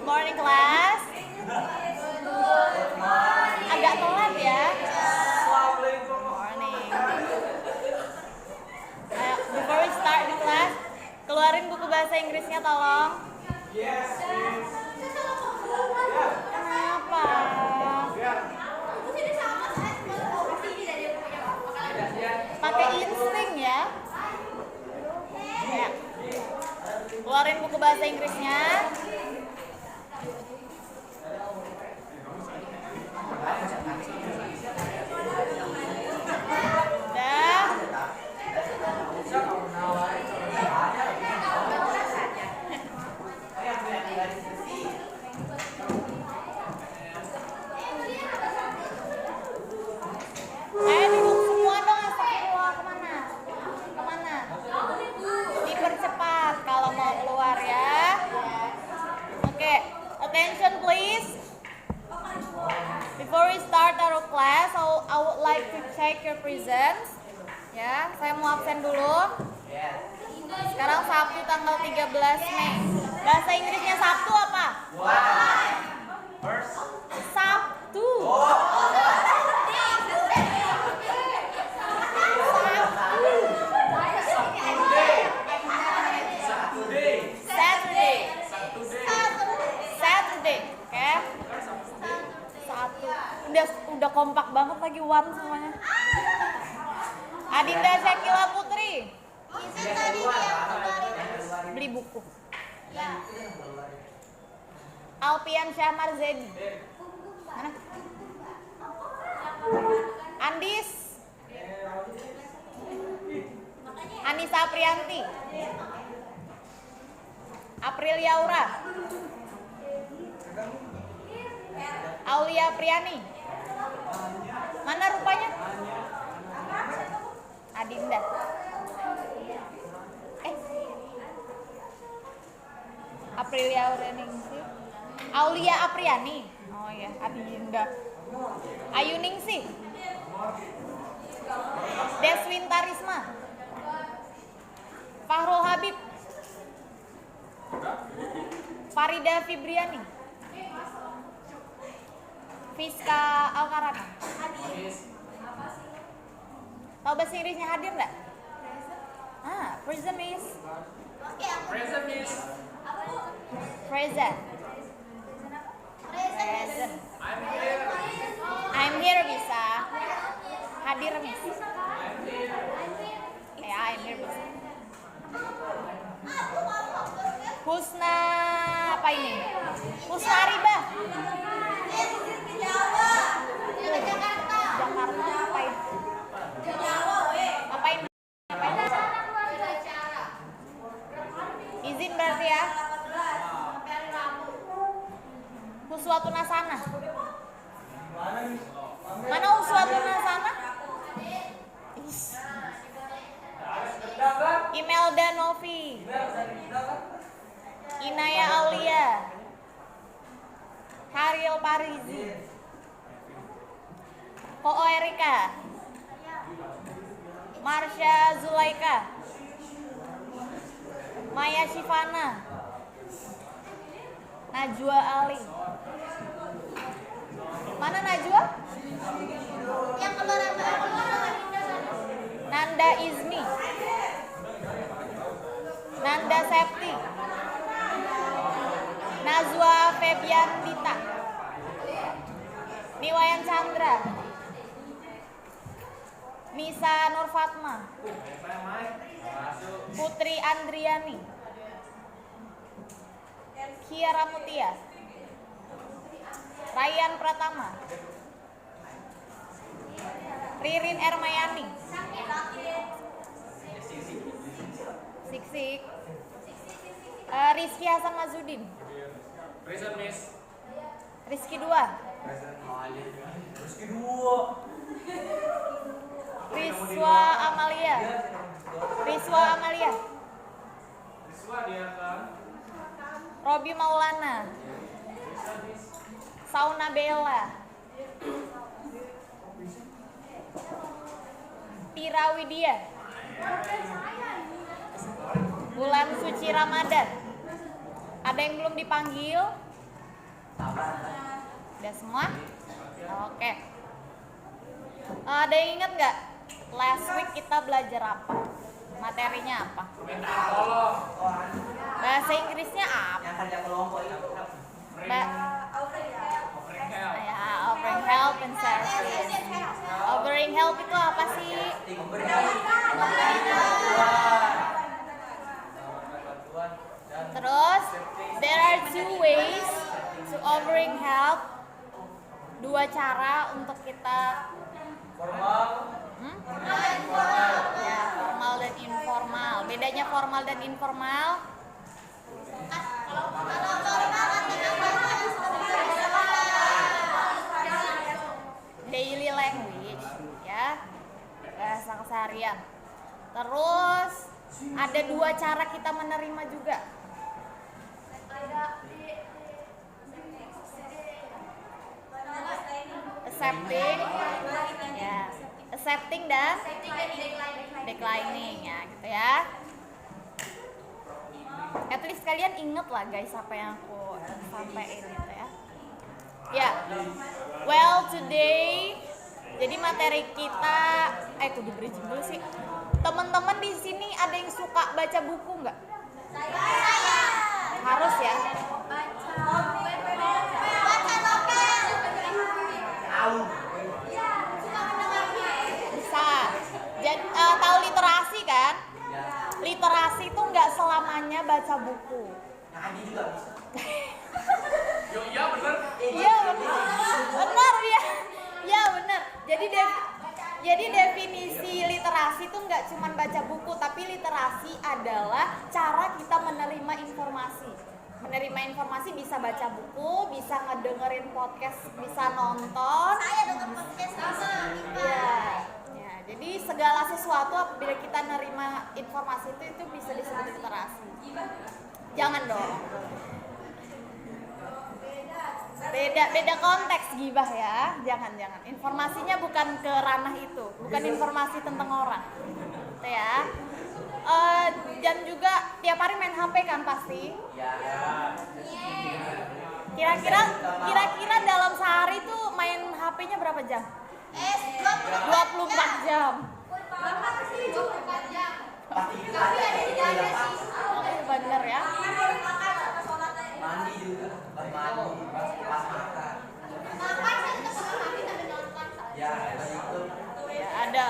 Good morning class. Agak telat ya. Assalamualaikum. Morning. Ayo, before we start the class, keluarin buku bahasa Inggrisnya tolong. Yes, please. Kenapa? Pakai insting ya. Ya. Keluarin buku bahasa Inggrisnya. Udah. Ayo duduk semua dong, astagfirullah. Kemana? Kemana? Dipercepat kalau mau keluar ya. Oke, attention please. Before we start our class, I would like to check your presents. Ya, saya mau absen dulu. Sekarang Sabtu tanggal 13 Mei. Bahasa Inggrisnya Sabtu apa? Sabtu. Saturday, oke? Satu. Udah kompak banget lagi one semuanya. Adinda Syakila Putri. Beli buku. Alpian Syamar Zedi. Mana? Andis. Anissa Aprianti. Aprilia Aura. Aulia Priani. Mana rupanya? Adinda. Aprilia Auraningsi. Aulia Apriani. Oh ya, Adinda. Ayu Ningsih. Deswinta Risma. Fahrul Habib. Farida Fibriani. Fiska Alkarana. Tahu bahasa Inggrisnya hadir nggak? Present is. Present is. Present. I'm here bisa. Hadir bisa. Ya, I'm here bisa. Husna apa ini? Husna Aribah. Jakarta ngapain? Ngapain? Izin berarti ya. Huswatu Nasana. Mana Huswatu Nasana? Imelda Novi. Inaya Aulia. Haril Parizi. Koo Erika. Marsha Zulaika. Maya Shivana. Najwa Ali. Mana Najwa? Yang keluar. Nanda Izmi. Nanda Septi. Nazwa Febian Dita. Niwayan Chandra. Nisa Nurfatma. Putri Andriani. Kiara Mutia. Ryan Pratama. Ririn Ermayani. Siksik. Rizky Hasan Mazudin. Present miss. Rizky 2. Rizky 2. Rizwa Amalia. Rizwa Amalia. Rizwa dia kan. Robi Maulana. Sauna Bella. Tira Widya. Bulan suci Ramadan. Ada yang belum dipanggil? Udah semua? Oke. Ada yang inget nggak? Last week kita belajar apa? Materinya apa? Minta tolong. Bahasa Inggrisnya apa? Yang kerja kelompok itu. Offering help. Ya, offering help and service. Offering help itu apa sih? Terus, there are two ways to offering help. Dua cara untuk kita ya, formal dan informal. Bedanya formal dan informal? Daily language, ya, bahasa keseharian. Terus ada dua cara kita menerima juga. Accepting, ya, accepting dan declining, ya, gitu ya. At least kalian inget lah guys apa yang aku sampaikan gitu ya. Ya, well today, jadi materi kita, kudu bridging dulu sih. Teman-teman di sini ada yang suka baca buku nggak? Harus ya. Bisa. Jadi tahu literasi kan? Literasi itu nggak selamanya baca buku. Iya bener. Iya benar ya. Ya benar. Jadi definisi literasi itu nggak cuma baca buku, tapi literasi adalah cara kita menerima informasi. Menerima informasi bisa baca buku, bisa ngedengerin podcast, bisa nonton. Saya denger podcast sama. Iya. Ya, jadi segala sesuatu apabila kita nerima informasi itu bisa disebut literasi. Jangan dong. Beda konteks gibah ya. Jangan. Informasinya bukan ke ranah itu, bukan informasi tentang orang. Gitu ya. Dan juga tiap hari main HP kan pasti. Kira-kira dalam sehari tuh main HP-nya berapa jam? 24 jam. Bener ya. Mandi juga, mandi, pas makan. Ya, itu. Ya, ada.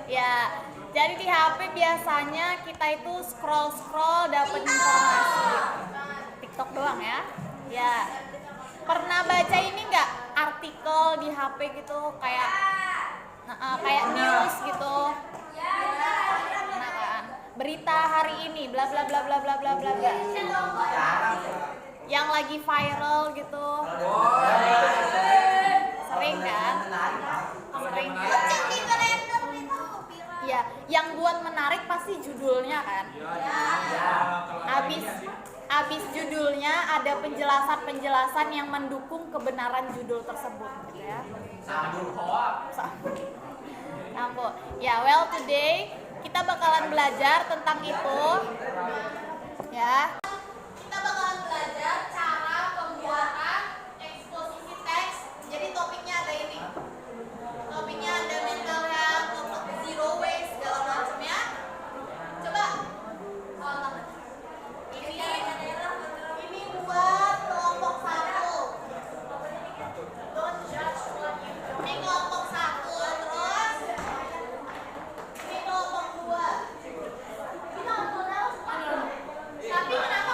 Ya, jadi di HP biasanya kita itu scroll dapat informasi. TikTok doang ya. Ya. Pernah baca ini nggak artikel di HP gitu kayak news gitu. Nah, kan? Berita hari ini bla bla bla bla bla bla bla bla. Yang lagi viral gitu. Sering kan? Sering kan? Ya, yang buat menarik pasti judulnya kan. Abis judulnya ada penjelasan yang mendukung kebenaran judul tersebut gitu ya. Sambung hoax. Sambung. Ya, well today kita bakalan belajar tentang itu. Ya. Kita bakalan belajar cara pembuatan eksposisi teks. Jadi topiknya ada ini. Topiknya ada mental health, zero waste segala macam ya. Coba. Ini buat kelompok 1. Don't judge what you do. Ini kelompok 1 terus. Ini kelompok 2. Tapi kenapa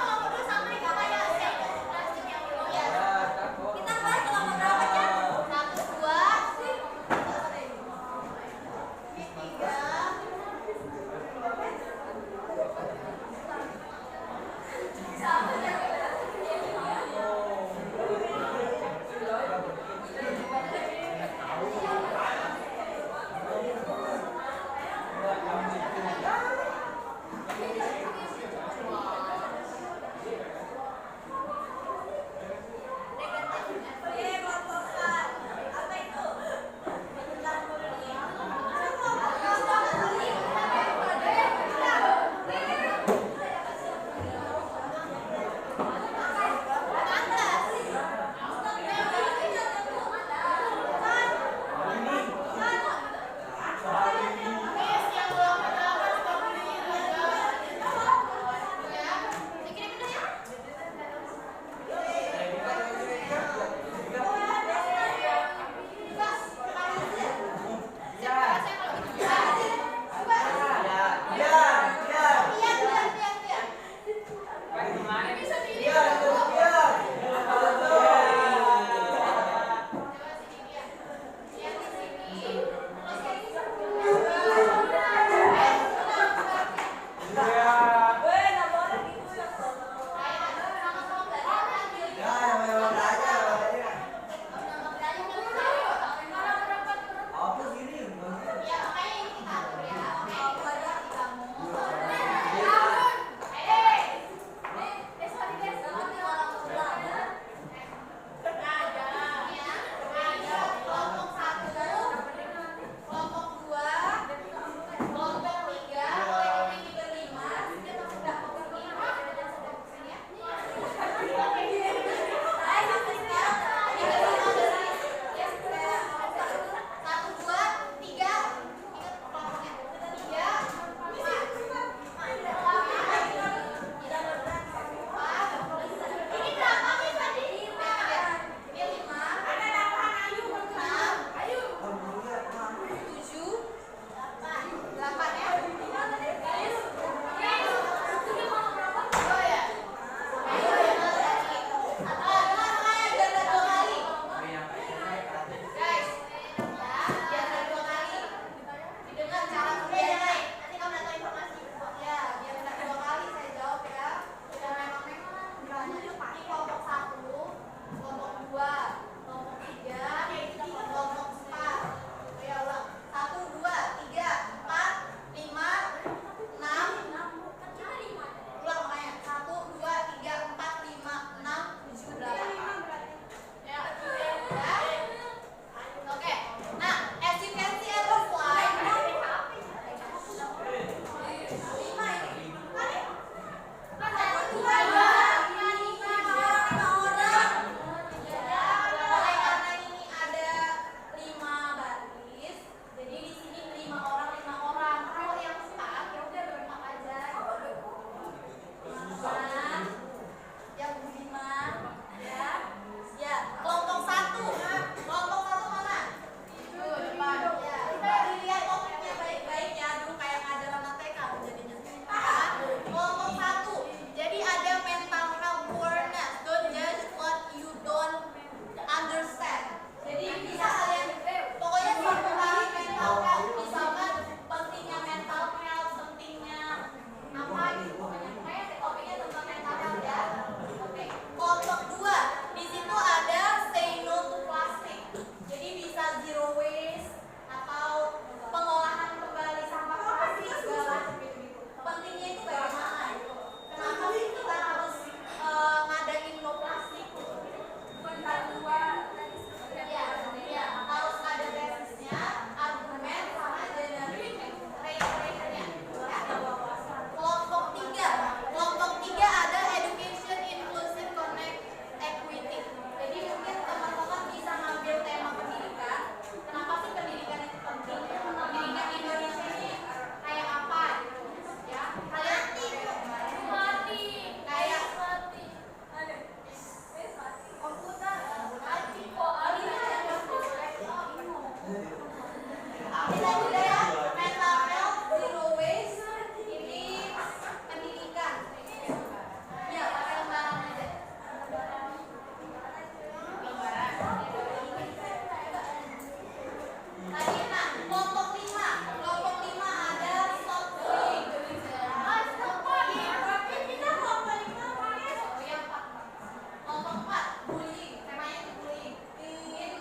mental health, zero waste, ini pendidikan. Ya, pakai lembaran aja. Tadi nah, kelompok 5 ada stop bullying. Stop bullying. Tapi kita kelompok 5 yang 4. Kelompok 4 bullying, temanya itu bullying. Ingin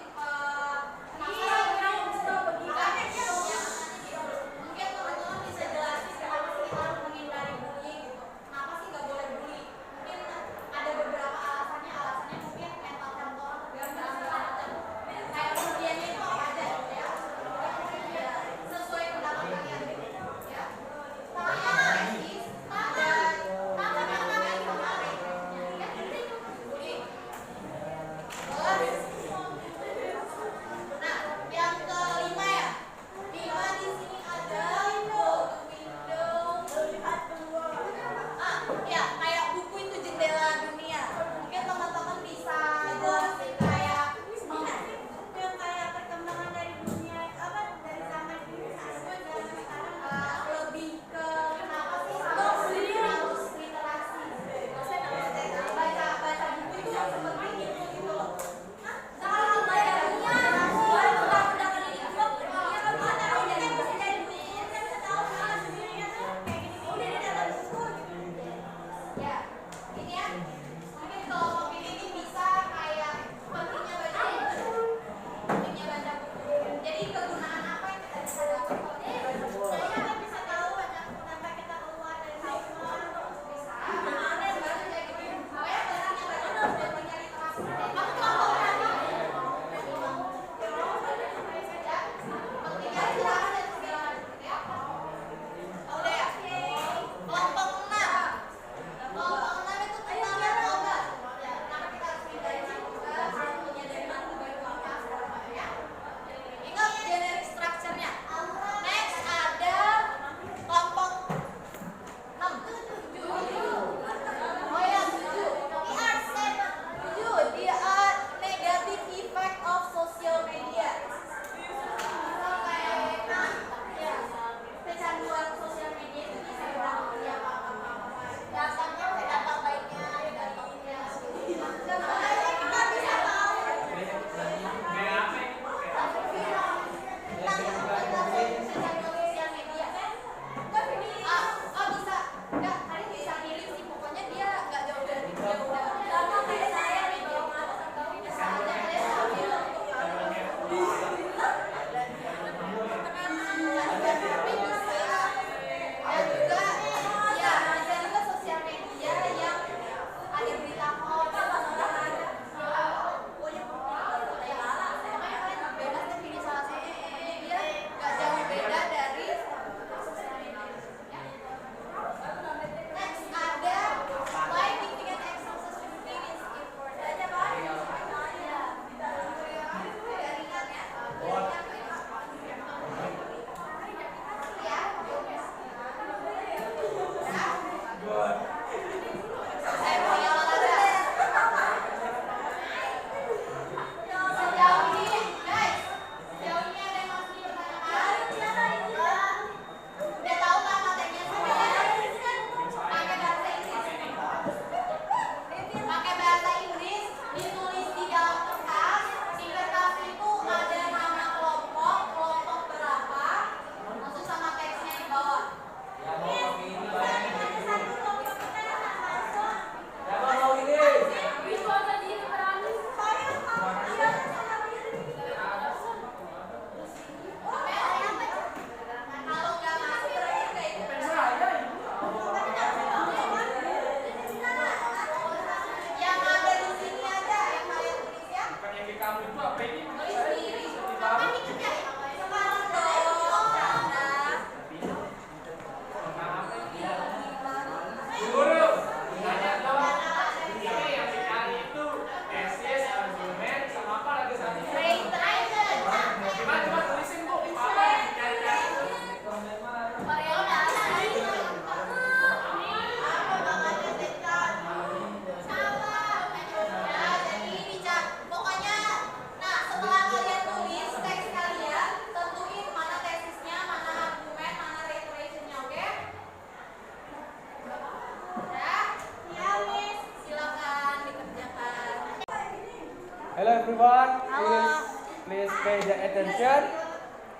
everyone. Halo. Please pay the attention.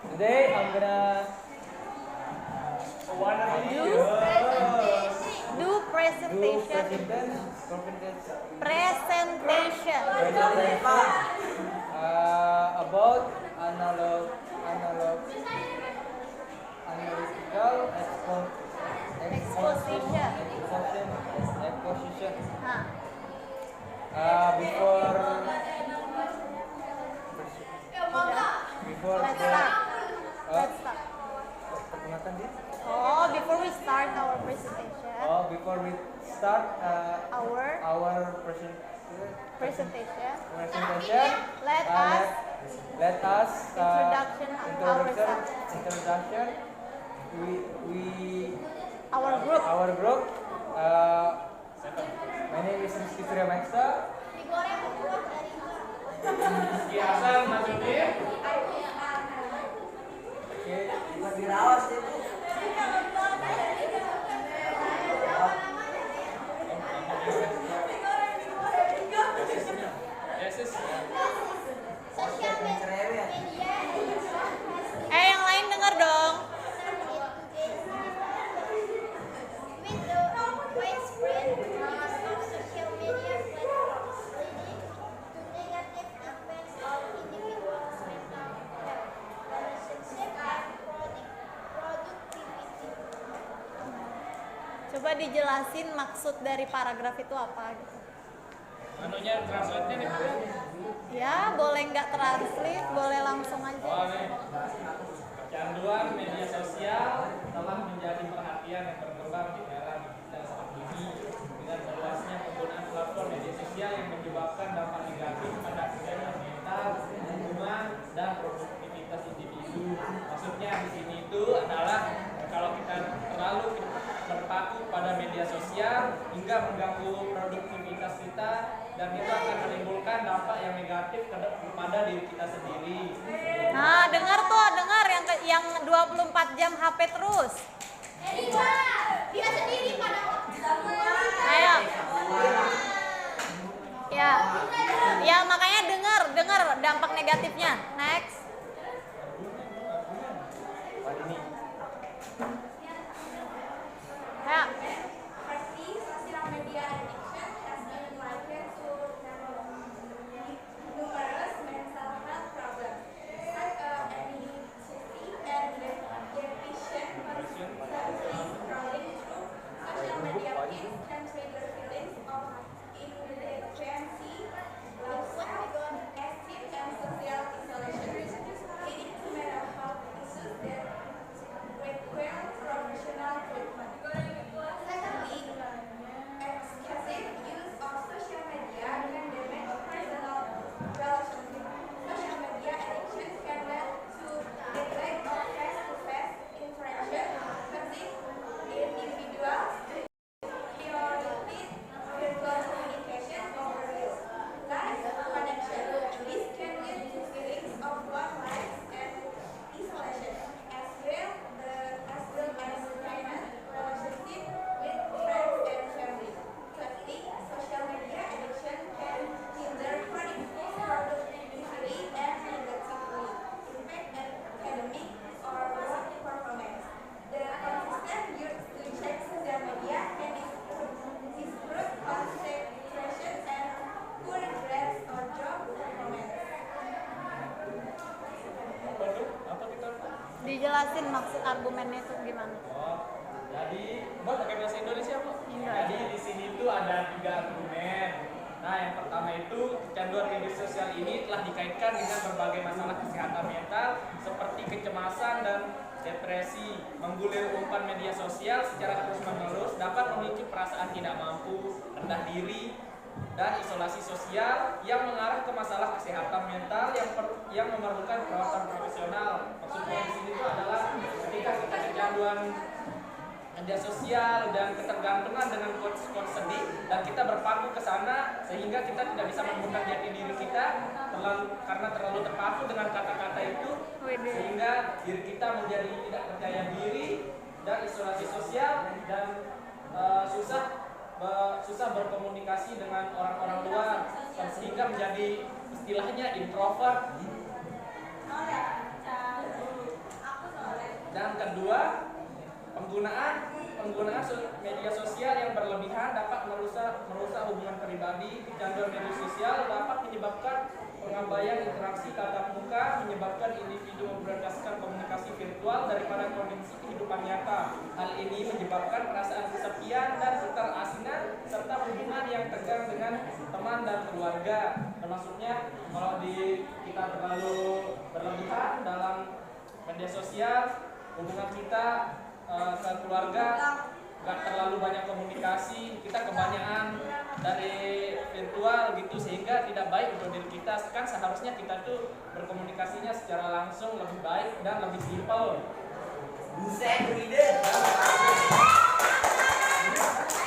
Today I'm gonna Do presentation. Presentation. About analytical Exposition. exposition. Nah, Before let's start. Let's start. perkenalkan dia. Oh, before we start our presentation, Before we start our presentation, presentation, let us let us introduction ourselves. introduction. We Our group. My name is Rizky Surya Maxa. Hasan Majudir. Okay. Bukan dirawas itu. Yesus. Cerewet. Yang lain denger dong. With the widespread use of social media platforms leading to negative effects on individuals' mental health, relationship, and productivity. Coba dijelasin maksud dari paragraf itu apa gitu. Anunya translate-nya nih, Bu. Ya, boleh nggak translate, boleh langsung aja. Oh, nih. Kecanduan media sosial telah menjadi perhatian yang berkembang di era digital saat ini dengan meluasnya penggunaan platform media sosial yang menyebabkan dampak negatif pada kesehatan mental, hubungan, dan produktivitas individu. Maksudnya di sini itu adalah kalau kita terlalu berpaku pada media sosial hingga mengganggu produktivitas kita dan itu akan menimbulkan dampak yang negatif kepada diri kita sendiri. Nah, dengar yang 24 jam HP terus. Dia sendiri pada Ayo. Ya makanya dengar dampak negatifnya. Next. Ayo. Firstly, social media addiction has been likened to numerous mental health problems, such as anxiety and depression. Constantly scrolling through social media feeds can trigger feelings of inadequacy, low self-esteem, and social isolation, leading to mental health issues that require professional treatment. Secondly, excessive use of social media can damage personal relationships. Social media addiction can lead to neglect of face-to-face interaction, causing individuals to prioritize virtual communication over real life connection. This can lead to feelings of loneliness and isolation, as well as strained relationship with friends and family. Thirdly, social media addiction can hinder productivity and negatively impact academic or work performance. The consistent use to check social media can disrupt concentration and poor grades or job performance. Apa kita? Dijelasin maksud argumennya itu gimana? Jadi, Mbak pakai bahasa Indonesia, Bu? Jadi di sini tuh ada 3 argumen. Nah, yang pertama itu kecanduan media sosial ini telah dikaitkan dengan berbagai masalah kesehatan mental seperti kecemasan dan depresi. Menggulir umpan media sosial secara terus-menerus dapat memicu perasaan tidak mampu, rendah diri, dan isolasi sosial yang mengarah ke masalah kesehatan mental yang memerlukan perawatan profesional. Maksudnya di sini itu adalah ketika kita kecanduan media sosial dan ketergantungan dengan quotes sedih dan kita berpaku ke sana sehingga kita tidak bisa menemukan jati diri kita karena terlalu terpaku dengan kata-kata itu sehingga diri kita menjadi tidak percaya diri dan isolasi sosial dan susah berkomunikasi dengan orang-orang luar dan sehingga menjadi istilahnya introvert. Dan kedua, penggunaan media sosial yang berlebihan dapat merusak hubungan pribadi. Kecanduan media sosial dapat menyebabkan pengabaian interaksi tatap muka, menyebabkan individu memprioritaskan komunikasi virtual daripada kondisi kehidupan nyata. Hal ini menyebabkan perasaan kesepian dan keterasingan serta hubungan yang tegang dengan teman dan keluarga. Termasuknya kalau kita terlalu berlebihan dalam media sosial, hubungan kita ke keluarga gak terlalu banyak komunikasi, kita kebanyakan dari virtual gitu, sehingga tidak baik untuk diri kita. Kan seharusnya kita tuh berkomunikasinya secara langsung lebih baik dan lebih simpel.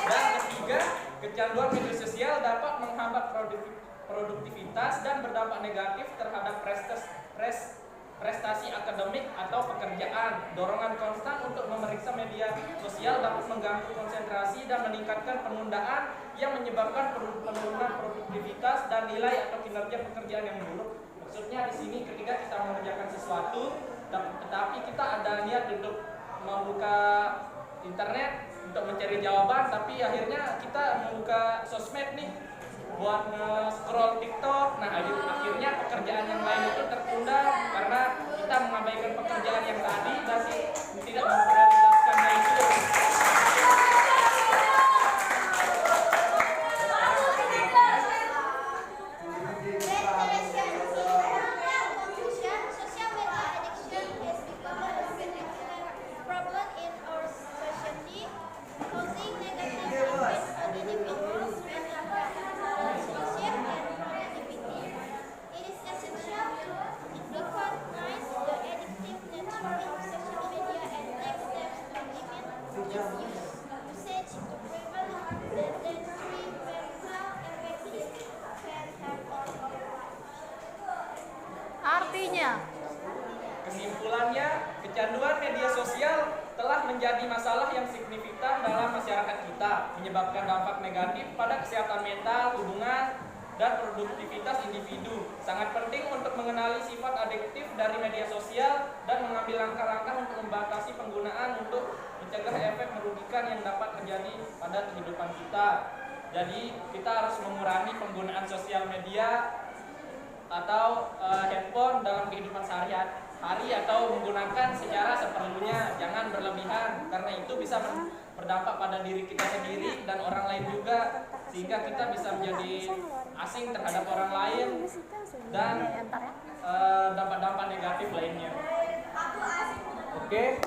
Dan ketiga, kecanduan media sosial dapat menghambat produktivitas dan berdampak negatif terhadap prestasi akademik atau pekerjaan. Dorongan konstan untuk memeriksa media sosial dapat mengganggu konsentrasi dan meningkatkan penundaan yang menyebabkan penurunan produktivitas dan nilai atau kinerja pekerjaan yang buruk. Maksudnya di sini ketika kita mengerjakan sesuatu, tetapi kita ada niat untuk membuka internet untuk mencari jawaban, tapi akhirnya kita membuka sosmed nih buat nge-scroll TikTok. Nah, akhirnya pekerjaan yang lain itu tertunda karena kita mengabaikan pekerjaan yang tadi dan tidak memprioritaskannya itu. Artinya, kesimpulannya, kecanduan media sosial telah menjadi masalah yang signifikan dalam masyarakat kita, menyebabkan dampak negatif pada kesehatan mental, hubungan, dan produktivitas individu. Sangat penting untuk mengenali sifat adiktif dari media sosial dan mengambil langkah-langkah untuk membatasi penggunaan untuk mencegah efek merugikan yang dapat terjadi pada kehidupan kita. Jadi kita harus mengurangi penggunaan sosial media atau handphone dalam kehidupan sehari-hari atau menggunakan secara seperlunya, jangan berlebihan, karena itu bisa berdampak pada diri kita sendiri dan orang lain juga, sehingga kita bisa menjadi asing terhadap orang lain dan dampak-dampak negatif lainnya. Oke,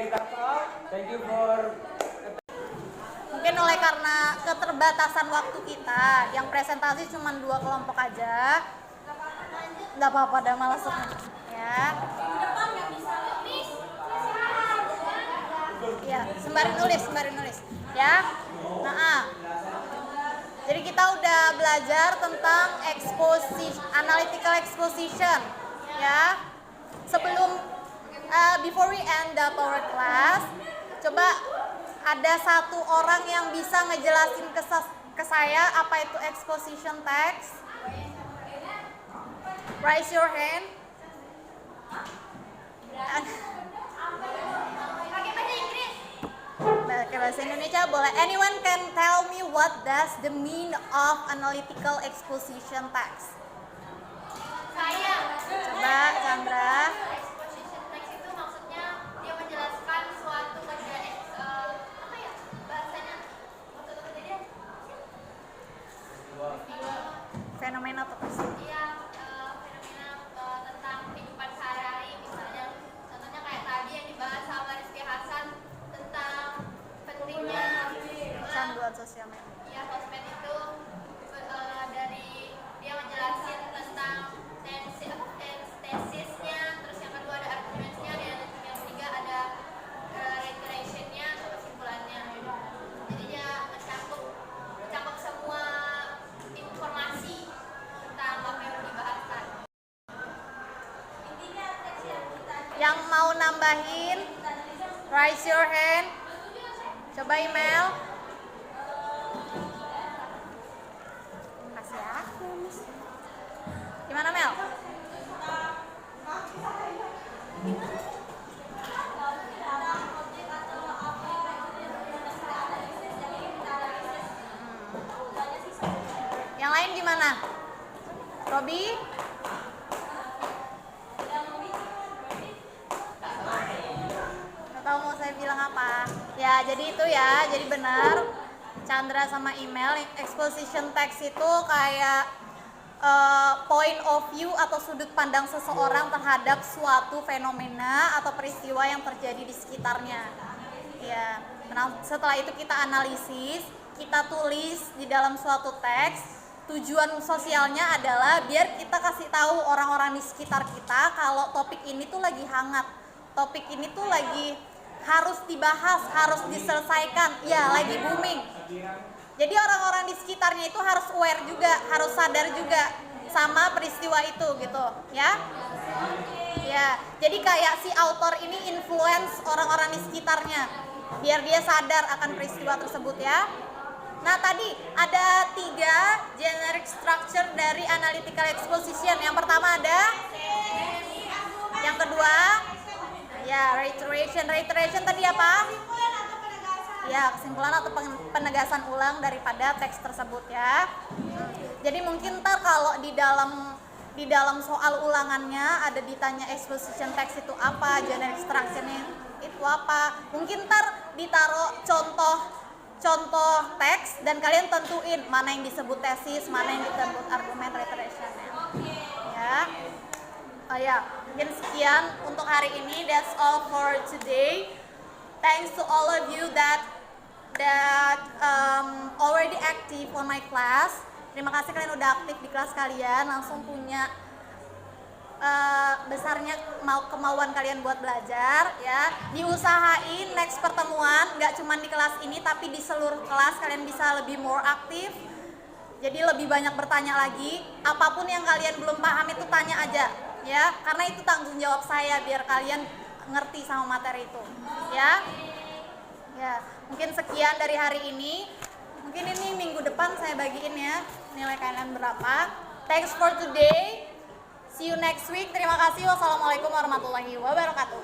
that's all. Thank you for. mungkin oleh karena keterbatasan waktu kita yang presentasi cuma 2 kelompok aja, nggak apa-apa, dah malas ya. Ya, sembari nulis ya. Nah, jadi kita udah belajar tentang analytical exposition ya. Sebelum before we end the power class, coba ada satu orang yang bisa ngejelasin ke saya apa itu exposition text. Raise your hand. Pakai bahasa Indonesia boleh. Anyone can tell me what does the mean of analytical exposition text? Saya. Coba Chandra. Exposition text itu maksudnya dia menjelaskan suatu bahasanya waktu kejadian. Fenomena atau peristiwa? Iya, fenomena tentang kehidupan sehari-hari, misalnya contohnya kayak tadi yang dibahas sama Rizky Hasan tentang pentingnya Kecanduan sosial media. ya sosmed itu dari dia menjelaskan tentang tesisnya, terus yang kedua ada argumennya, dan yang ketiga ada regulationnya atau kesimpulannya. Jadi dia mencakup semua informasi tentang apa yang dibahaskan. Intinya teks yang kita Yang mau nambahin, raise your hand. Coba email. Kasih ya. Gimana Mel? Yang lain gimana? Robi? Gak tahu mau saya bilang apa. Ya, jadi itu ya, jadi benar. Chandra sama email, exposition text itu kayak point of view atau sudut pandang seseorang terhadap suatu fenomena atau peristiwa yang terjadi di sekitarnya. Ya, nah, setelah itu kita analisis, kita tulis di dalam suatu teks. Tujuan sosialnya adalah biar kita kasih tahu orang-orang di sekitar kita kalau topik ini tuh lagi hangat, topik ini tuh lagi harus dibahas, harus diselesaikan, ya lagi booming. Jadi orang-orang di sekitarnya itu harus aware juga, harus sadar juga sama peristiwa itu gitu, ya. Ya, jadi kayak si author ini influence orang-orang di sekitarnya, biar dia sadar akan peristiwa tersebut ya. Nah tadi ada 3 generic structure dari analytical exposition. Yang pertama ada, yang kedua, ya reiteration. Reiteration tadi apa? Ya, kesimpulan atau penegasan ulang daripada teks tersebut ya. Jadi mungkin ntar kalau di dalam soal ulangannya ada ditanya exposition text itu apa, generic structure-nya itu apa. Mungkin ntar ditaruh contoh teks dan kalian tentuin mana yang disebut tesis, mana yang disebut argumen reiteration ya. Oh ya, mungkin sekian untuk hari ini. That's all for today. Thanks to all of you that already active on my class. Terima kasih kalian udah aktif di kelas kalian, langsung punya besarnya kemauan kalian buat belajar ya. Diusahain next pertemuan nggak cuma di kelas ini tapi di seluruh kelas kalian bisa lebih more aktif. Jadi lebih banyak bertanya lagi. Apapun yang kalian belum paham itu tanya aja ya, karena itu tanggung jawab saya biar kalian ngerti sama materi itu ya. Ya, mungkin sekian dari hari ini. Mungkin ini minggu depan saya bagiin ya nilai kalian berapa. Thanks for today. See you next week. Terima kasih. Wassalamualaikum warahmatullahi wabarakatuh.